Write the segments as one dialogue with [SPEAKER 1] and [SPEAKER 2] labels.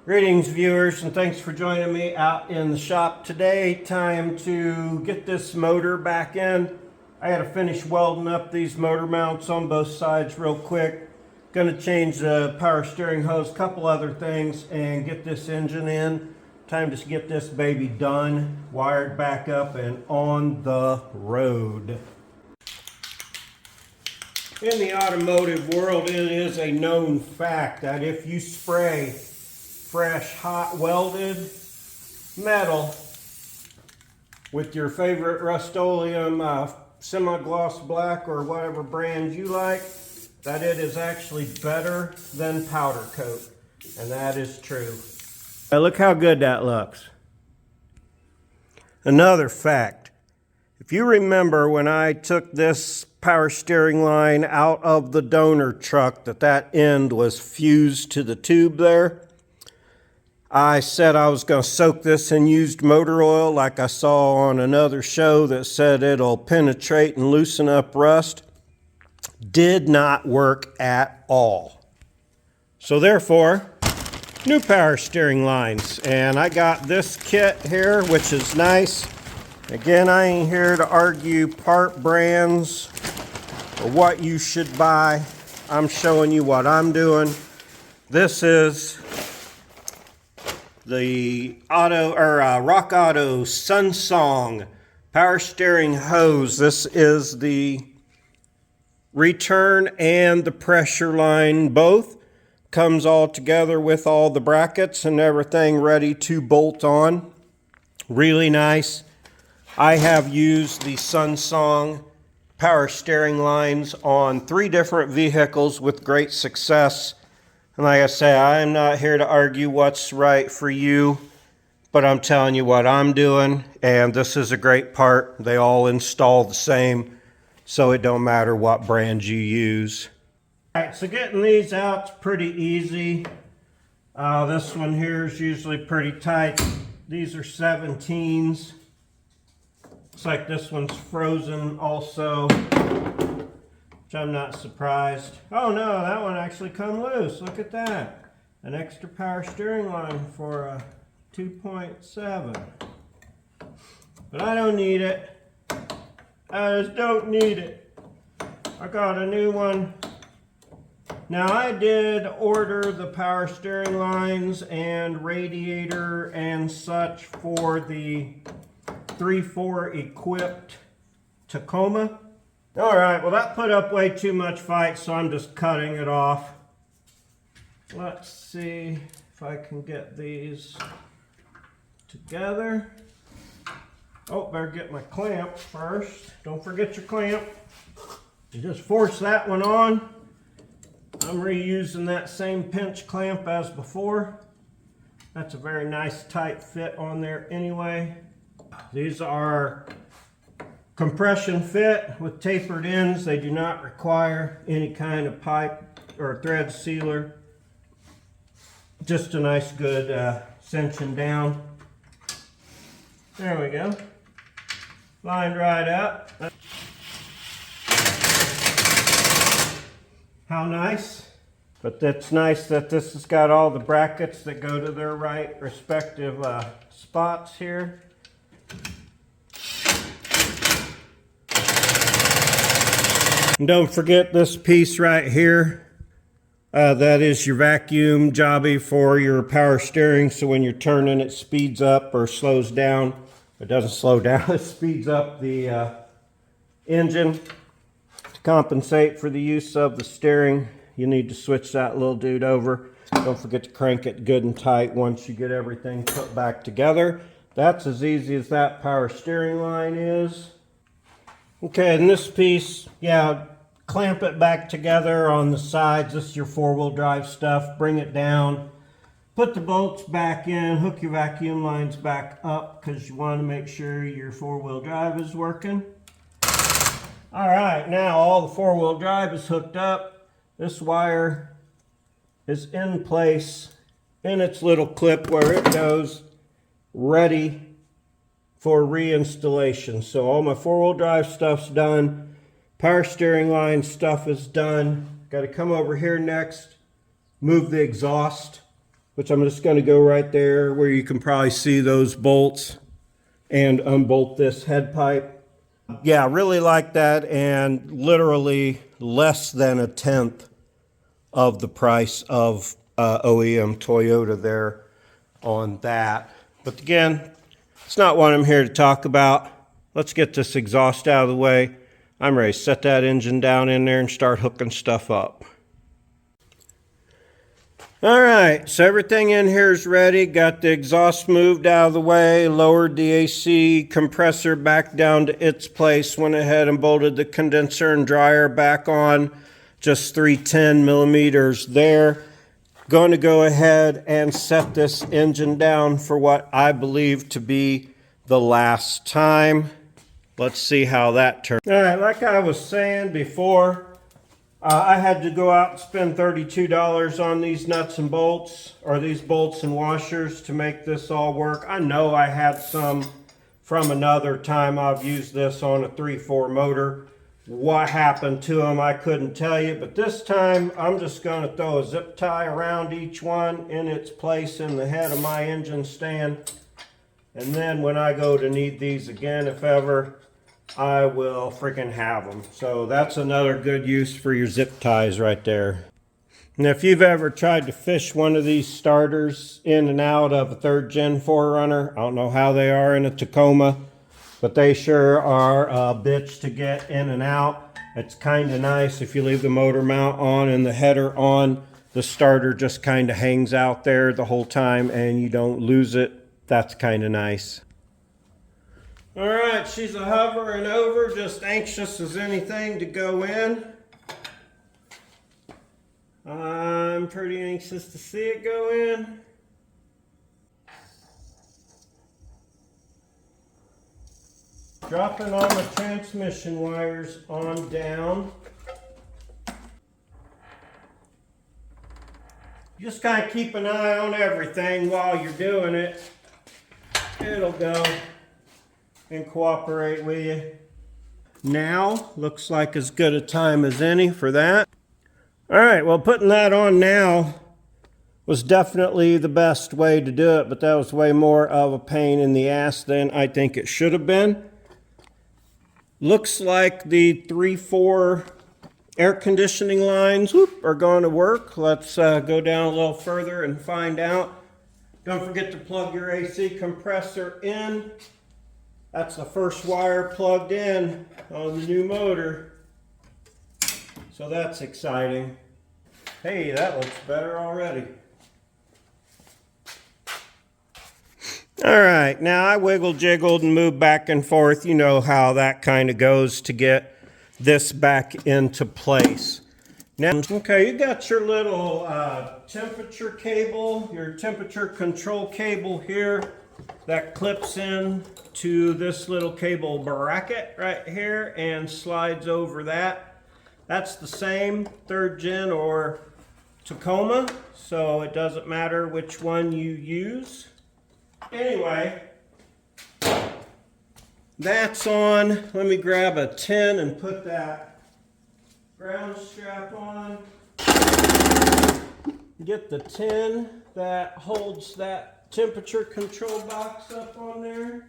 [SPEAKER 1] Greetings viewers, and thanks for joining me out in the shop today. Time to get this motor back in. I had to finish welding up these motor mounts on both sides real quick. Gonna change the power steering hose, couple other things, and get this engine in. Time to get this baby done, wired back up and on the road. In the automotive world, it is a known fact that if you spray fresh, hot welded metal with your favorite Rust-Oleum semi-gloss black or whatever brand you like, that it is actually better than powder coat. And that is true. Now look how good that looks. Another fact, if you remember when I took this power steering line out of the donor truck, that end was fused to the tube there, I said I was going to soak this in used motor oil like I saw on another show that said it'll penetrate and loosen up rust. Did not work at all. So therefore, new power steering lines. And I got this kit here, which is nice. Again, I ain't here to argue part brands or what you should buy. I'm showing you what I'm doing. This is the Rock Auto Sunsong power steering hose. This is the return and the pressure line both. Comes all together with all the brackets and everything ready to bolt on. Really nice. I have used the Sunsong power steering lines on 3 different vehicles with great success. And like I say, I'm not here to argue what's right for you, but I'm telling you what I'm doing, and this is a great part. They all install the same, so it don't matter what brand you use. All right, so getting these out's pretty easy. This one here is usually pretty tight. These are 17s. Looks like this one's frozen also, which I'm not surprised. Oh no, that one actually come loose. Look at that. An extra power steering line for a 2.7. But I don't need it. I just don't need it. I got a new one. Now I did order the power steering lines and radiator and such for the 3.4 equipped Tacoma. All right, well that put up way too much fight, so I'm just cutting it off. Let's see if I can get these together. Oh, better get my clamp first. Don't forget your clamp. You just force that one on. I'm reusing that same pinch clamp as before. That's a very nice tight fit on there anyway. These are compression fit with tapered ends. They do not require any kind of pipe or thread sealer. Just a nice good cinching down. There we go. Lined right up. How nice. But that's nice that this has got all the brackets that go to their right respective spots here. And don't forget this piece right here. That is your vacuum jobby for your power steering, so when you're turning it speeds up or slows down. It doesn't slow down, it speeds up the engine. To compensate for the use of the steering, you need to switch that little dude over. Don't forget to crank it good and tight once you get everything put back together. That's as easy as that power steering line is. Okay, and this piece, yeah, clamp it back together on the sides. This is your 4-wheel drive stuff. Bring it down. Put the bolts back in. Hook your vacuum lines back up because you want to make sure your 4-wheel drive is working. All right, now all the 4-wheel drive is hooked up. This wire is in place in its little clip where it goes, ready for reinstallation. So all my 4-wheel drive stuff's done. Power steering line stuff is done. Got to come over here next, move the exhaust which I'm just going to go right there where you can probably see those bolts and unbolt this head pipe. Yeah, really like that, and literally less than a tenth of the price of OEM Toyota there on that. But again, it's not what I'm here to talk about. Let's get this exhaust out of the way. I'm ready to set that engine down in there and start hooking stuff up. All right, so everything in here is ready. Got the exhaust moved out of the way, lowered the AC compressor back down to its place, went ahead and bolted the condenser and dryer back on, just 310 millimeters there. Going to go ahead and set this engine down for what I believe to be the last time. Let's see how that turns. All right, like I was saying before, I had to go out and spend $32 on these nuts and bolts, or these bolts and washers, to make this all work. I know I had some from another time I've used this on a 3.4 motor. What happened to them, I couldn't tell you, but this time I'm just going to throw a zip tie around each one in its place in the head of my engine stand. And then when I go to need these again, if ever, I will freaking have them. So that's another good use for your zip ties right there. And if you've ever tried to fish one of these starters in and out of a 3rd gen 4Runner, I don't know how they are in a Tacoma, but they sure are a bitch to get in and out. It's kind of nice if you leave the motor mount on and the header on, the starter just kind of hangs out there the whole time and you don't lose it. That's kind of nice. All right, she's a hovering over, just anxious as anything to go in. I'm pretty anxious to see it go in. Dropping all the transmission wires on down. Just kind of keep an eye on everything while you're doing it. It'll go and cooperate with you. Now looks like as good a time as any for that. All right, well, putting that on now was definitely the best way to do it, but that was way more of a pain in the ass than I think it should have been. Looks like the 3.4 air conditioning lines are going to work. Let's go down a little further and find out. Don't forget to plug your AC compressor in. That's the first wire plugged in on the new motor. So that's exciting. Hey, that looks better already. All right, now I wiggled, jiggled, and moved back and forth. You know how that kind of goes to get this back into place. Now, okay, you got your little temperature cable, your temperature control cable here that clips in to this little cable bracket right here and slides over that. That's the same 3rd gen or Tacoma, so it doesn't matter which one you use. Anyway, that's on. Let me grab a tin and put that ground strap on. Get the tin that holds that temperature control box up on there.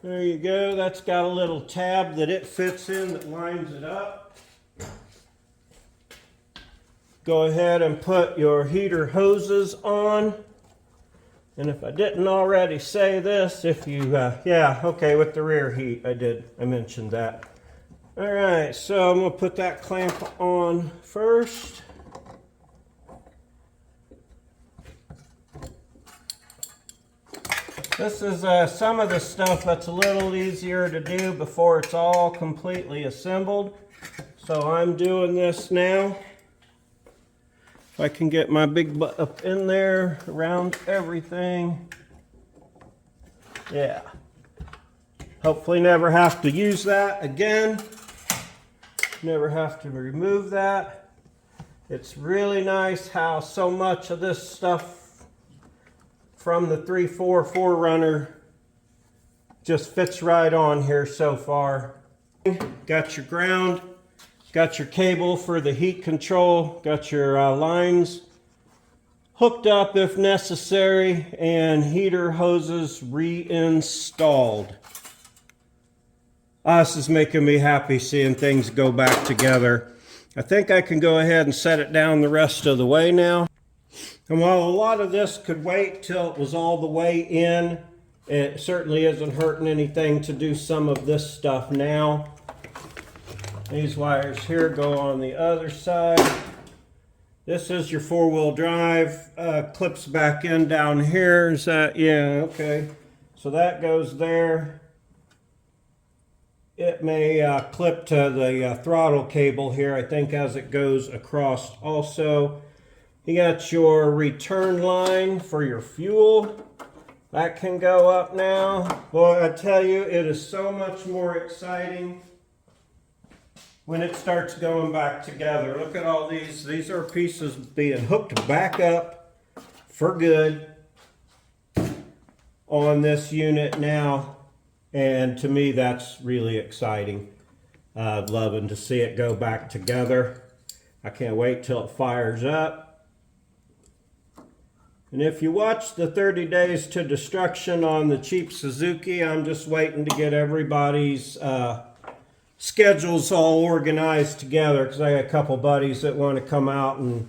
[SPEAKER 1] There you go. That's got a little tab that it fits in that lines it up. Go ahead and put your heater hoses on. And if I didn't already say this, if you, yeah, okay, with the rear heat, I mentioned that. All right, so I'm gonna put that clamp on first. This is some of the stuff that's a little easier to do before it's all completely assembled. So I'm doing this now. If I can get my big butt up in there around everything. Yeah. Hopefully never have to use that again. Never have to remove that. It's really nice how so much of this stuff from the 3.4 4Runner just fits right on here so far. Got your ground. Got your cable for the heat control, got your lines hooked up if necessary, and heater hoses reinstalled. This is making me happy seeing things go back together. I think I can go ahead and set it down the rest of the way now. And while a lot of this could wait till it was all the way in, it certainly isn't hurting anything to do some of this stuff now. These wires here go on the other side. This is your four-wheel drive, clips back in down here. Is that, yeah, okay. So that goes there. It may clip to the throttle cable here, I think, as it goes across also. You got your return line for your fuel. That can go up now. Boy, I tell you, it is so much more exciting when it starts going back together. Look at all these. These are pieces being hooked back up for good on this unit now. And to me, that's really exciting. Loving to see it go back together. I can't wait till it fires up. And if you watch the 30 Days to Destruction on the cheap Suzuki, I'm just waiting to get everybody's schedules all organized together, because I got a couple buddies that want to come out and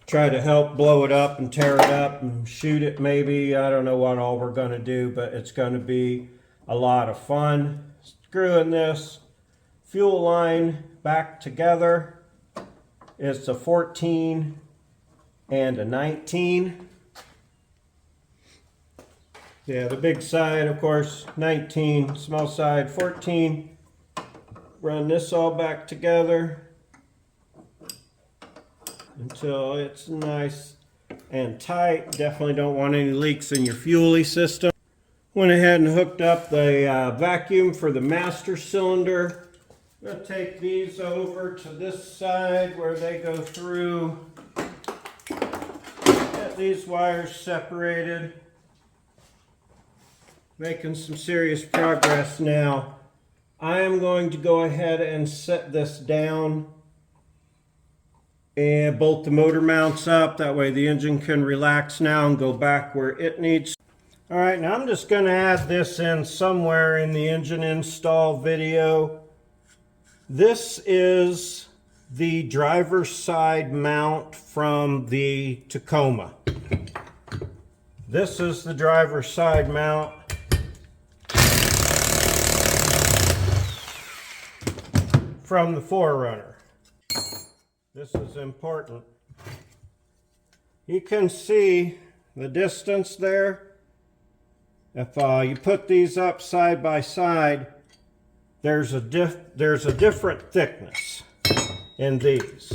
[SPEAKER 1] try to help blow it up and tear it up and shoot it maybe. I don't know what all we're going to do, but it's going to be a lot of fun. Screwing this fuel line back together. It's a 14 and a 19. Yeah, the big side, of course, 19, small side, 14. Run this all back together until it's nice and tight. Definitely don't want any leaks in your fuelie system. Went ahead and hooked up the vacuum for the master cylinder. I'm going to take these over to this side where they go through. Get these wires separated. Making some serious progress now. I am going to go ahead and set this down and bolt the motor mounts up. That way the engine can relax now and go back where it needs. All right, now I'm just going to add this in somewhere in the engine install video. This is the driver's side mount from the Tacoma. This is the driver's side mount. From the 4Runner. This is important. You can see the distance there. If you put these up side by side, there's a different thickness in these.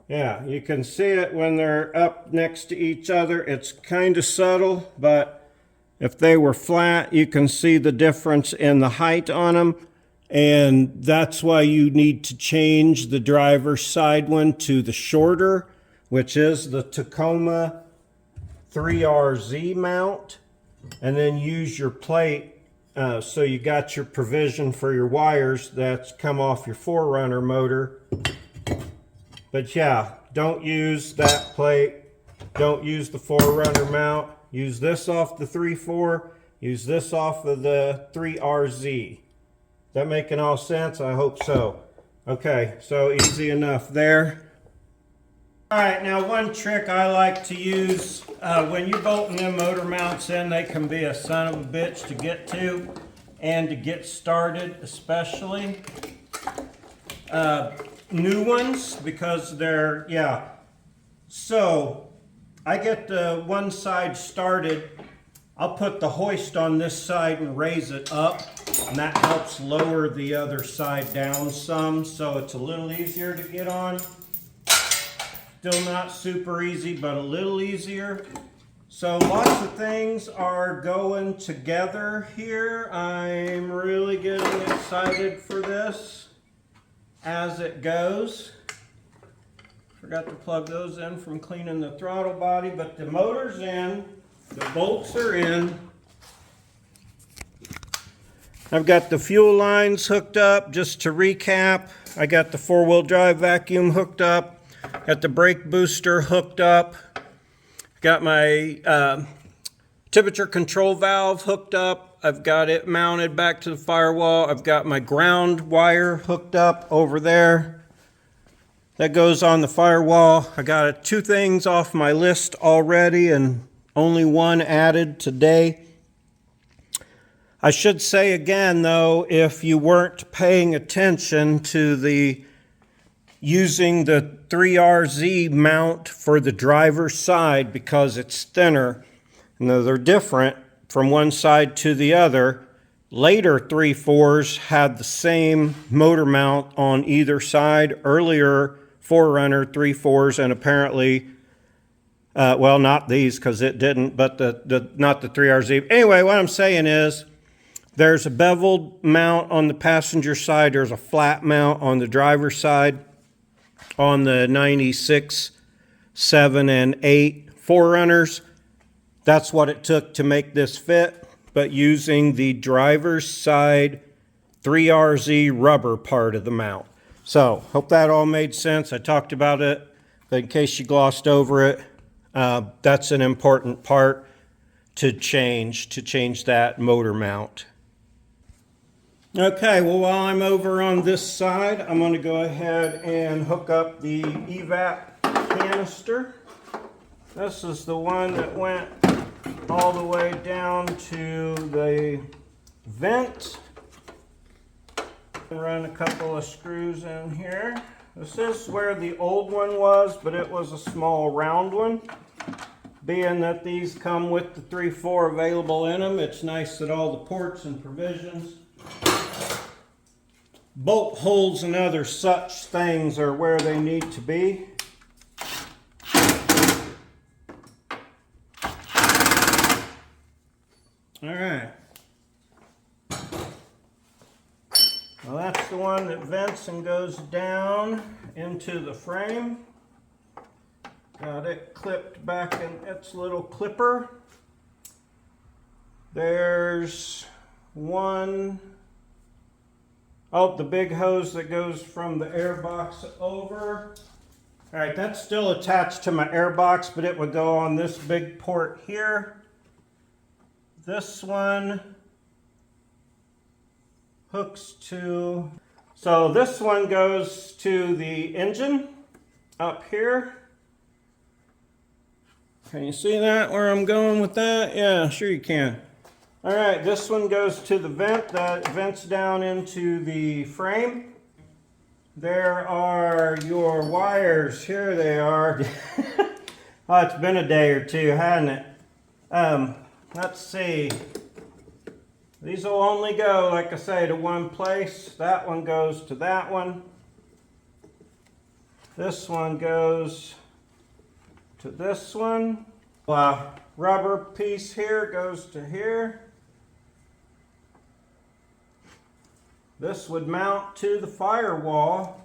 [SPEAKER 1] Yeah, you can see it when they're up next to each other. It's kind of subtle, but if they were flat, you can see the difference in the height on them. And that's why you need to change the driver's side one to the shorter, which is the Tacoma 3RZ mount. And then use your plate so you got your provision for your wires that's come off your 4Runner motor. But yeah, don't use that plate. Don't use the 4Runner mount. Use this off the 3.4. Use this off of the 3RZ. Is that making all sense? I hope so. Okay, so easy enough there. All right, now one trick I like to use when you're bolting them motor mounts in, they can be a son of a bitch to get to and to get started, especially new ones, because they're, yeah. So I get the one side started. I'll put the hoist on this side and raise it up, and that helps lower the other side down some, so it's a little easier to get on. Still not super easy, but a little easier. So lots of things are going together here. I'm really getting excited for this as it goes. Forgot to plug those in from cleaning the throttle body, but the motor's in, the bolts are in. I've got the fuel lines hooked up. Just to recap, I got the four-wheel drive vacuum hooked up. Got the brake booster hooked up. Got my temperature control valve hooked up. I've got it mounted back to the firewall. I've got my ground wire hooked up over there. That goes on the firewall. I got 2 things off my list already and only 1 added today. I should say again though, if you weren't paying attention to the using the 3RZ mount for the driver's side because it's thinner, and they're different from one side to the other. Later 3.4s had the same motor mount on either side. Earlier 4Runner 3.4s, and apparently, well, not these because it didn't, but not the 3RZ. Anyway, what I'm saying is there's a beveled mount on the passenger side. There's a flat mount on the driver's side on the 96, 7, and 8 4Runners. That's what it took to make this fit, but using the driver's side 3RZ rubber part of the mount. So, hope that all made sense. I talked about it, but in case you glossed over it, that's an important part to change that motor mount. Okay, well, while I'm over on this side, I'm going to go ahead and hook up the Evap canister. This is the one that went all the way down to the vent. Run a couple of screws in here. This is where the old one was, but it was a small round one. Being that these come with the 3.4 available in them, it's nice that all the ports and provisions, bolt holes and other such things are where they need to be. All right. Well, that's the one that vents and goes down into the frame. Got it clipped back in its little clipper. There's one, oh, the big hose that goes from the air box over. All right, that's still attached to my air box, but it would go on this big port here. This one hooks to, so this one goes to the engine up here. Can you see that, where I'm going with that? Yeah, sure you can. All right, this one goes to the vent that vents down into the frame. There are your wires. Here they are. Oh, it's been a day or two, hasn't it? Let's see. These will only go, like I say, to one place. That one goes to that one. This one goes to this one. Rubber piece here goes to here. This would mount to the firewall,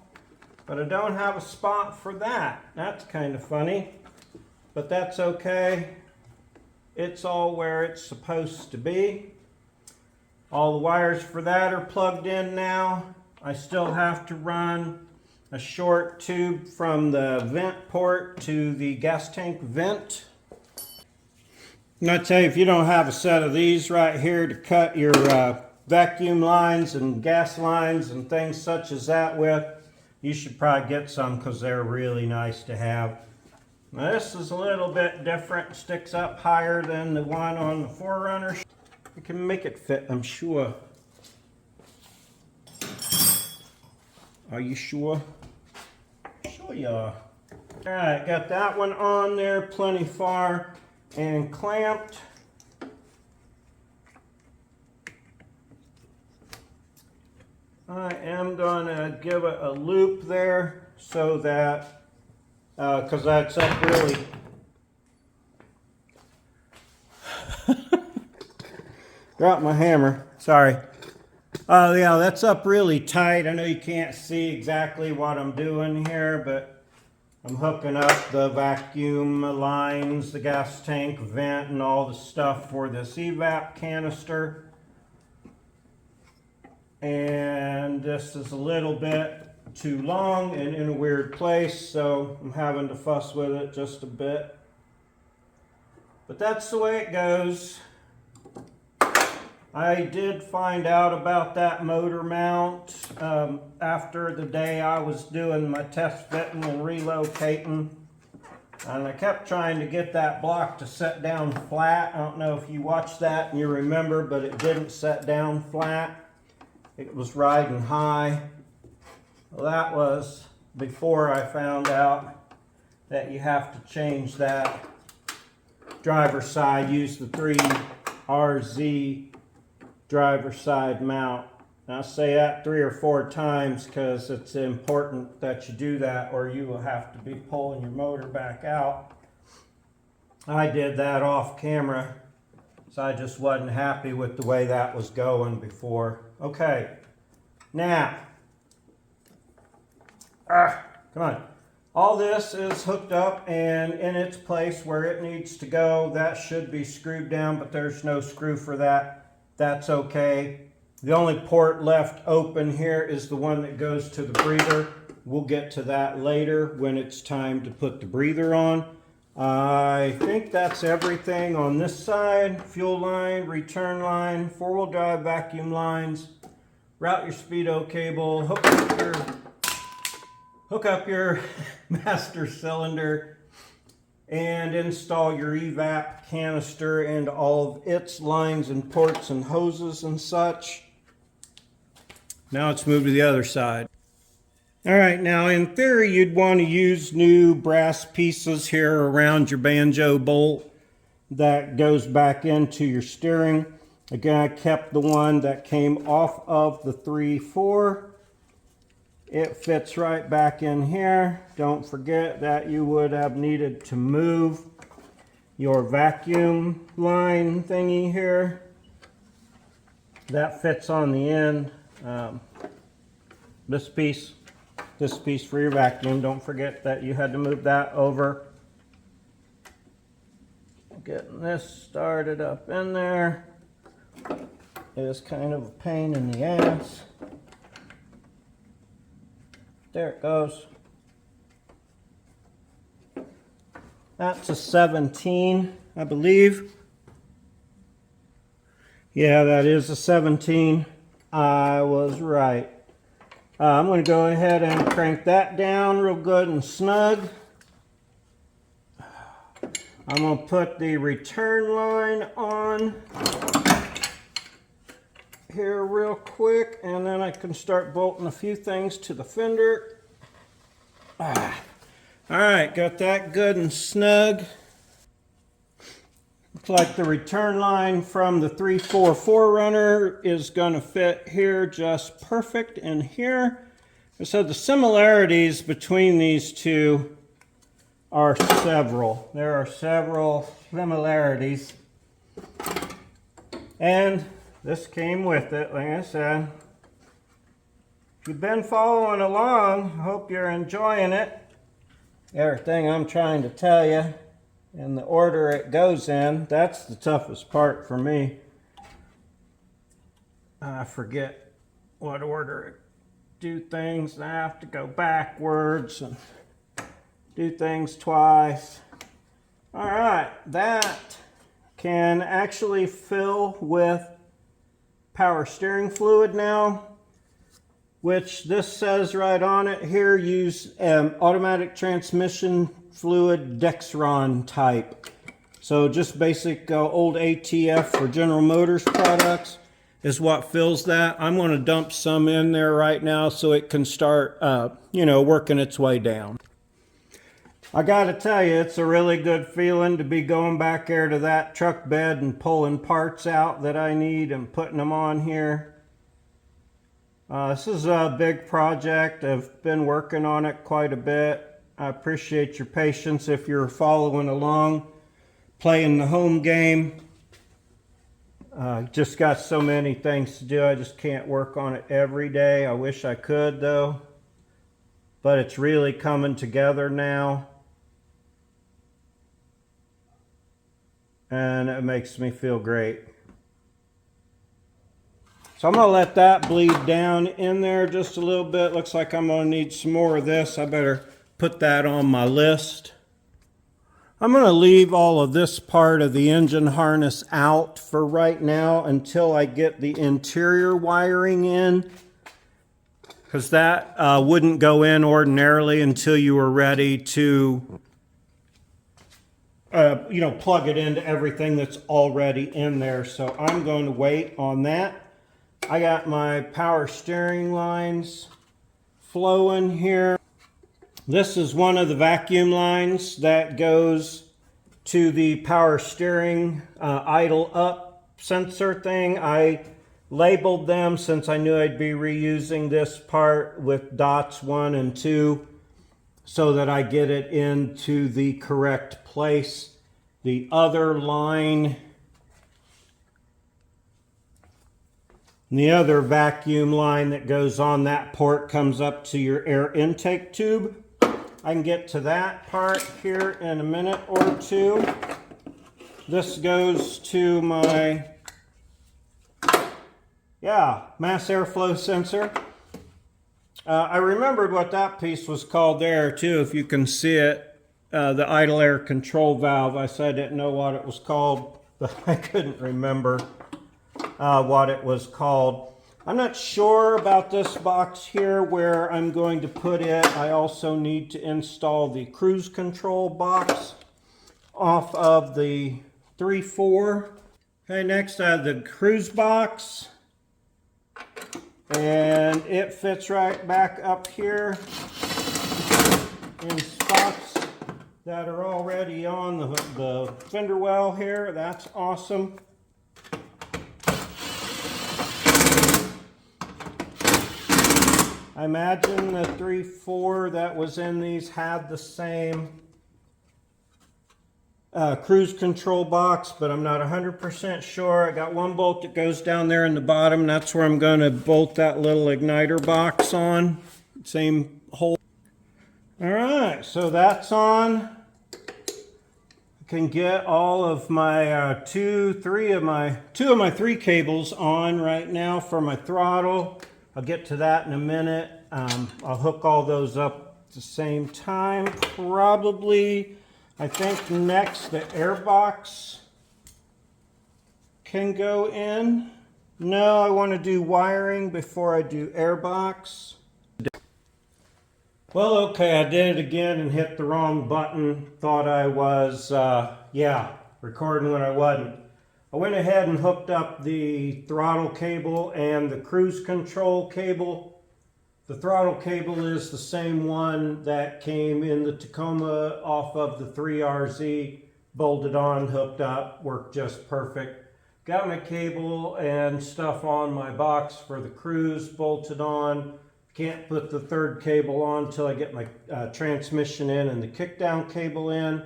[SPEAKER 1] but I don't have a spot for that. That's kind of funny, but that's okay. It's all where it's supposed to be. All the wires for that are plugged in now. I still have to run a short tube from the vent port to the gas tank vent. And I tell you, if you don't have a set of these right here to cut your vacuum lines and gas lines and things such as that with, you should probably get some because they're really nice to have. Now this is a little bit different, sticks up higher than the one on the 4Runner. We can make it fit, I'm sure. Are you sure? Sure you are. Alright, got that one on there, plenty far and clamped. I am gonna give it a loop there so that, because that's up really. Dropped my hammer, sorry. Oh yeah, that's up really tight. I know you can't see exactly what I'm doing here, but I'm hooking up the vacuum lines, the gas tank vent, and all the stuff for this Evap canister. And this is a little bit too long and in a weird place, so I'm having to fuss with it just a bit. But that's the way it goes. I did find out about that motor mount after the day I was doing my test fitting and relocating. And I kept trying to get that block to set down flat. I don't know if you watched that and you remember, but it didn't set down flat. It was riding high. Well, that was before I found out that you have to change that driver's side, use the 3RZ driver's side mount. And I'll say that 3 or 4 times because it's important that you do that, or you will have to be pulling your motor back out. I did that off camera, so I just wasn't happy with the way that was going before. Okay, now, come on. All this is hooked up and in its place where it needs to go. That should be screwed down, but there's no screw for that. That's okay. The only port left open here is the one that goes to the breather. We'll get to that later when it's time to put the breather on. I think that's everything on this side. Fuel line, return line, 4-wheel drive vacuum lines, route your speedo cable, hook up your master cylinder, and install your Evap canister and all of its lines and ports and hoses and such. Now let's move to the other side. All right, now in theory you'd want to use new brass pieces here around your banjo bolt that goes back into your steering. Again, I kept the one that came off of the 3.4. It fits right back in here. Don't forget that you would have needed to move your vacuum line thingy here. That fits on the end. This piece for your vacuum. Don't forget that you had to move that over. Getting this started up in there is kind of a pain in the ass. There it goes. That's a 17, I believe. Yeah, that is a 17. I was right. I'm going to go ahead and crank that down real good and snug. I'm going to put the return line on here real quick, and then I can start bolting a few things to the fender. All right, got that good and snug. Looks like the return line from the 3.4 4Runner is going to fit here just perfect in here. So the similarities between these two are several. There are several similarities. And this came with it, like I said. If you've been following along, I hope you're enjoying it. Everything I'm trying to tell you in the order it goes in, that's the toughest part for me. I forget what order to do things, and I have to go backwards and do things twice. All right, that can actually fill with power steering fluid now, which this says right on it here, use automatic transmission fluid Dexron type. So just basic old ATF for General Motors products is what fills that. I'm going to dump some in there right now so it can start, working its way down. I got to tell you, it's a really good feeling to be going back there to that truck bed and pulling parts out that I need and putting them on here. This is a big project. I've been working on it quite a bit. I appreciate your patience if you're following along, playing the home game. Just got so many things to do. I just can't work on it every day. I wish I could though, but it's really coming together now. And it makes me feel great. So I'm going to let that bleed down in there just a little bit. Looks like I'm going to need some more of this. I better put that on my list. I'm going to leave all of this part of the engine harness out for right now until I get the interior wiring in, because that wouldn't go in ordinarily until you were ready to plug it into everything that's already in there. So I'm going to wait on that. I got my power steering lines flowing here. This is one of the vacuum lines that goes to the power steering idle up sensor thing. I labeled them since I knew I'd be reusing this part with dots 1 and 2 so that I get it into the correct place. The other line, the other vacuum line that goes on that port comes up to your air intake tube. I can get to that part here in a minute or two. This goes to my, mass airflow sensor. I remembered what that piece was called there too, if you can see it. The idle air control valve. I said I didn't know what it was called, but I couldn't remember what it was called. I'm not sure about this box here where I'm going to put it. I also need to install the cruise control box off of the 3.4. Okay, next I have the cruise box. And it fits right back up here in spots that are already on the fender well here. That's awesome. I imagine the 3.4 that was in these had the same cruise control box, but I'm not 100% sure. I got one bolt that goes down there in the bottom. That's where I'm going to bolt that little igniter box on. Same hole. All right, so that's on. I can get all of my two of my 3 cables on right now for my throttle. I'll get to that in a minute. I'll hook all those up at the same time. Probably, I think next the airbox can go in. No, I want to do wiring before I do airbox. Well, okay, I did it again and hit the wrong button. Thought I was, recording when I wasn't. I went ahead and hooked up the throttle cable and the cruise control cable. The throttle cable is the same one that came in the Tacoma off of the 3RZ, bolted on, hooked up, worked just perfect. Got my cable and stuff on my box for the cruise bolted on. Can't put the third cable on until I get my transmission in and the kickdown cable in.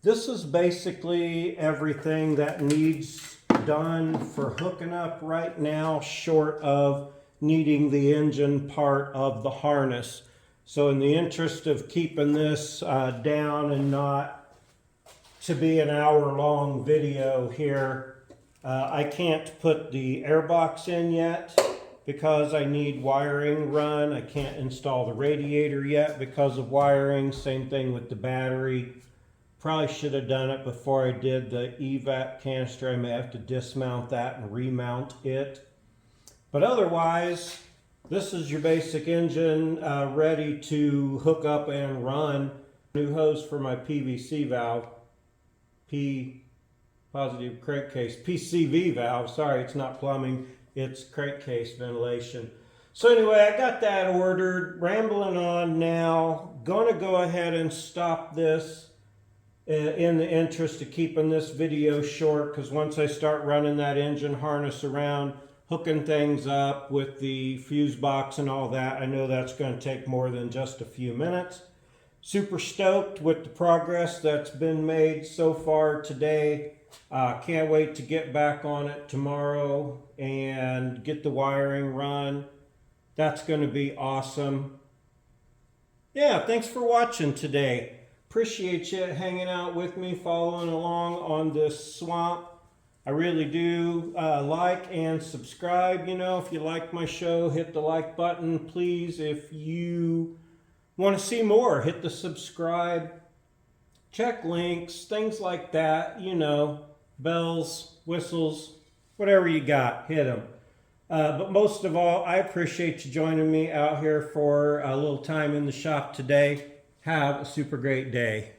[SPEAKER 1] This is basically everything that needs done for hooking up right now, short of needing the engine part of the harness. So in the interest of keeping this down and not to be an hour-long video here, I can't put the airbox in yet because I need wiring run. I can't install the radiator yet because of wiring. Same thing with the battery. Probably should have done it before I did the Evap canister. I may have to dismount that and remount it. But otherwise, this is your basic engine ready to hook up and run. New hose for my PVC valve. P positive crankcase. PCV valve. Sorry, it's not plumbing. It's crankcase ventilation. So anyway, I got that ordered. Rambling on now. Gonna go ahead and stop this in the interest of keeping this video short, because once I start running that engine harness around, hooking things up with the fuse box and all that, I know that's going to take more than just a few minutes. Super stoked with the progress that's been made so far today. Can't wait to get back on it tomorrow and get the wiring run. That's going to be awesome. Yeah, thanks for watching today. Appreciate you hanging out with me, following along on this swamp. I really do like and subscribe. You know, if you like my show, hit the like button, please. If you want to see more, hit the subscribe. Check links, things like that. You know, bells, whistles, whatever you got, hit them. But most of all, I appreciate you joining me out here for a little time in the shop today. Have a super great day.